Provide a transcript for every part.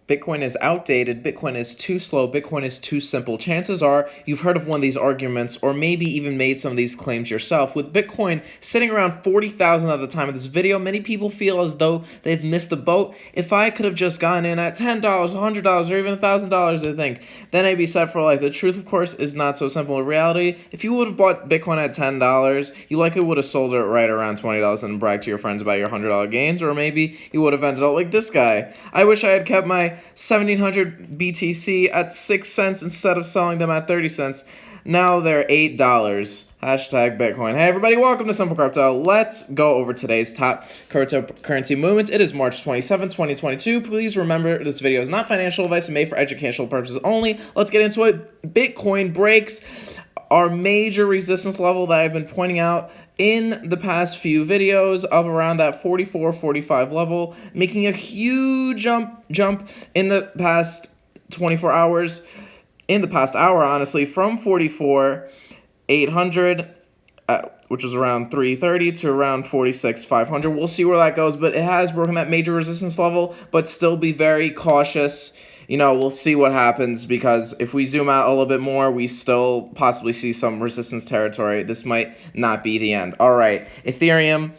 Bitcoin is outdated, Bitcoin is too slow, Bitcoin is too simple. Chances are you've heard of one of these arguments or maybe even made some of these claims yourself. With Bitcoin sitting around 40,000 at the time of this video, many people feel as though they've missed the boat. If I could have just gone in at $10, $100, or even $1,000, I think, then I'd be set for life. The truth, of course, is not so simple. In reality, if you would have bought Bitcoin at $10, you likely would have sold it right around $20 and bragged to your friends about your $100 gains, or maybe you would have ended up like this guy. I wish I had kept my 1,700 BTC at 6 cents instead of selling them at 30 cents. Now they're $8. Hashtag Bitcoin. Hey everybody, welcome to Simple Crypto. Let's go over today's top cryptocurrency movements. It is March 27, 2022. Please remember this video is not financial advice and made for educational purposes only. Let's get into it. Bitcoin breaks our major resistance level that I've been pointing out in the past few videos of around that 44-45 level, making a huge jump in the past 24 hours, in the past hour, honestly, from 44,800, which was around 330, to around 46,500. We'll see where that goes, but it has broken that major resistance level, but still be very cautious. You know, we'll see what happens, because if we zoom out a little bit more, we still possibly see some resistance territory. This might not be the end. All right, Ethereum,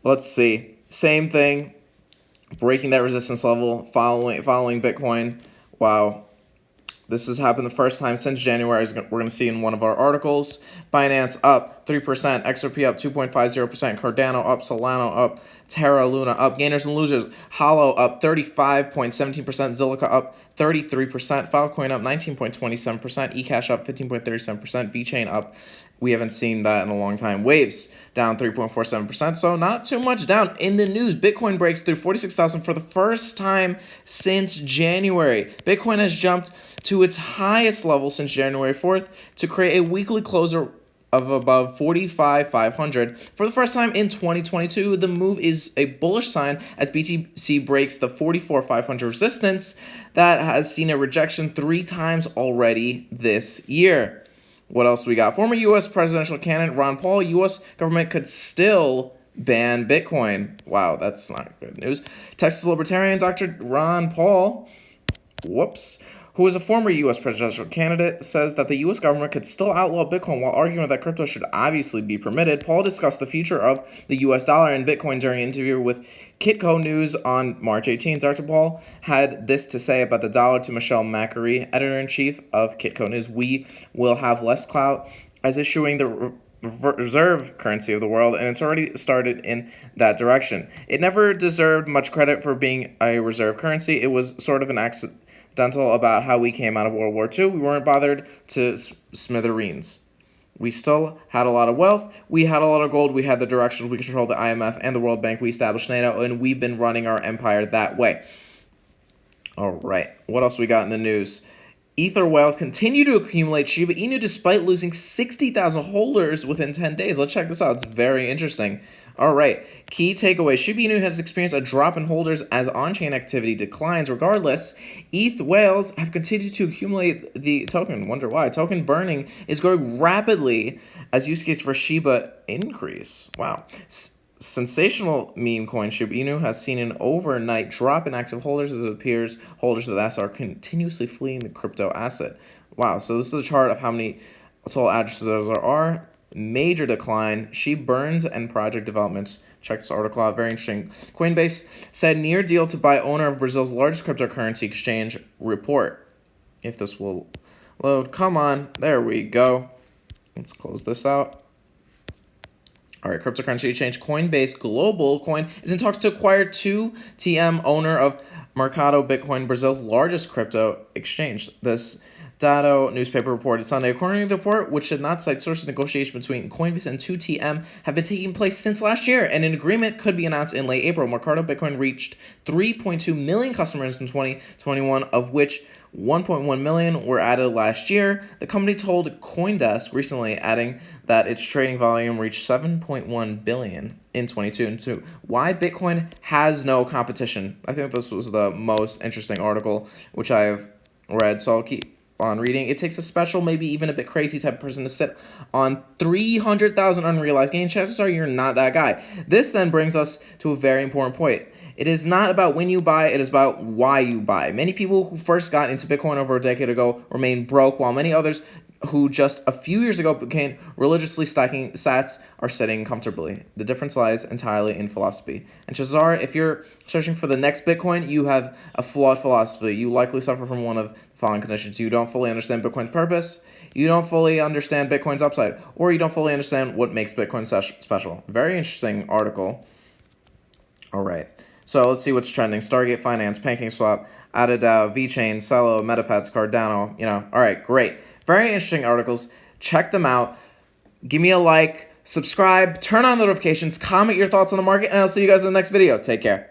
let's see. Same thing, breaking that resistance level, following Bitcoin. Wow. This has happened the first time since January, as we're going to see in one of our articles. Binance up 3%, XRP up 2.50%, Cardano up, Solana up, Terra Luna up, gainers and losers. Hollow up 35.17%, Zilliqa up 33%, Filecoin up 19.27%, eCash up 15.37%, VeChain up. We haven't seen that in a long time. Waves down 3.47%, so not too much down. In the news, Bitcoin breaks through 46,000 for the first time since January. Bitcoin has jumped to its highest level since January 4th to create a weekly closer of above 45,500 for the first time in 2022. The move is a bullish sign as BTC breaks the 44,500 resistance that has seen a rejection 3 times already this year. What else we got? Former U.S. presidential candidate Ron Paul, U.S. government could still ban Bitcoin. Wow, that's not good news. Texas libertarian Dr. Ron Paul, who is a former U.S. presidential candidate, says that the U.S. government could still outlaw Bitcoin while arguing that crypto should obviously be permitted. Paul discussed the future of the U.S. dollar and Bitcoin during an interview with Kitco News on March 18. Dr. Paul had this to say about the dollar to Michelle Macquarie, editor-in-chief of Kitco News. We will have less clout as issuing the reserve currency of the world, and it's already started in that direction. It never deserved much credit for being a reserve currency. It was sort of an accidental about how we came out of World War II. We weren't bothered to smithereens. We still had a lot of wealth, we had a lot of gold, we had the directions, we controlled the IMF and the World Bank, we established NATO, and we've been running our empire that way. All right, what else we got in the news? Ether whales continue to accumulate Shiba Inu despite losing 60,000 holders within 10 days. Let's check this out. It's very interesting. All right. Key takeaway. Shiba Inu has experienced a drop in holders as on-chain activity declines. Regardless, ETH whales have continued to accumulate the token. Wonder why. Token burning is growing rapidly as use case for Shiba increase. Wow. Sensational meme coin Shiba Inu has seen an overnight drop in active holders as it appears holders of the asset are continuously fleeing the crypto asset. Wow, so this is a chart of how many total addresses there are. Major decline. She burns and project developments. Check this article out. Very interesting. Coinbase said near deal to buy owner of Brazil's largest cryptocurrency exchange report. If this will load. Come on. There we go. Let's close this out. All right, cryptocurrency exchange Coinbase Global Coin is in talks to acquire 2TM, owner of Mercado Bitcoin, Brazil's largest crypto exchange. This Dado newspaper reported Sunday. According to the report, which did not cite sources, negotiations between Coinbase and 2TM have been taking place since last year, and an agreement could be announced in late April. Mercado Bitcoin reached 3.2 million customers in 2021, of which 1.1 million were added last year. The company told CoinDesk recently, adding that its trading volume reached 7.1 billion in 2022. Why Bitcoin has no competition? I think this was the most interesting article which I have read, so I'll keep on reading. It takes a special, maybe even a bit crazy type of person to sit on 300,000 unrealized gains. Chances are you're not that guy. This then brings us to a very important point. It is not about when you buy, it is about why you buy. Many people who first got into Bitcoin over a decade ago remain broke, while many others who just a few years ago became religiously stacking sats are sitting comfortably. The difference lies entirely in philosophy. And chances are, if you're searching for the next Bitcoin, you have a flawed philosophy. You likely suffer from one of the following conditions. You don't fully understand Bitcoin's purpose, you don't fully understand Bitcoin's upside, or you don't fully understand what makes Bitcoin special. Very interesting article. All right. So let's see what's trending. Stargate Finance, PancakeSwap, AdaDAO, VeChain, Celo, MetaPads, Cardano. All right, great. Very interesting articles. Check them out. Give me a like, subscribe, turn on notifications, comment your thoughts on the market, and I'll see you guys in the next video. Take care.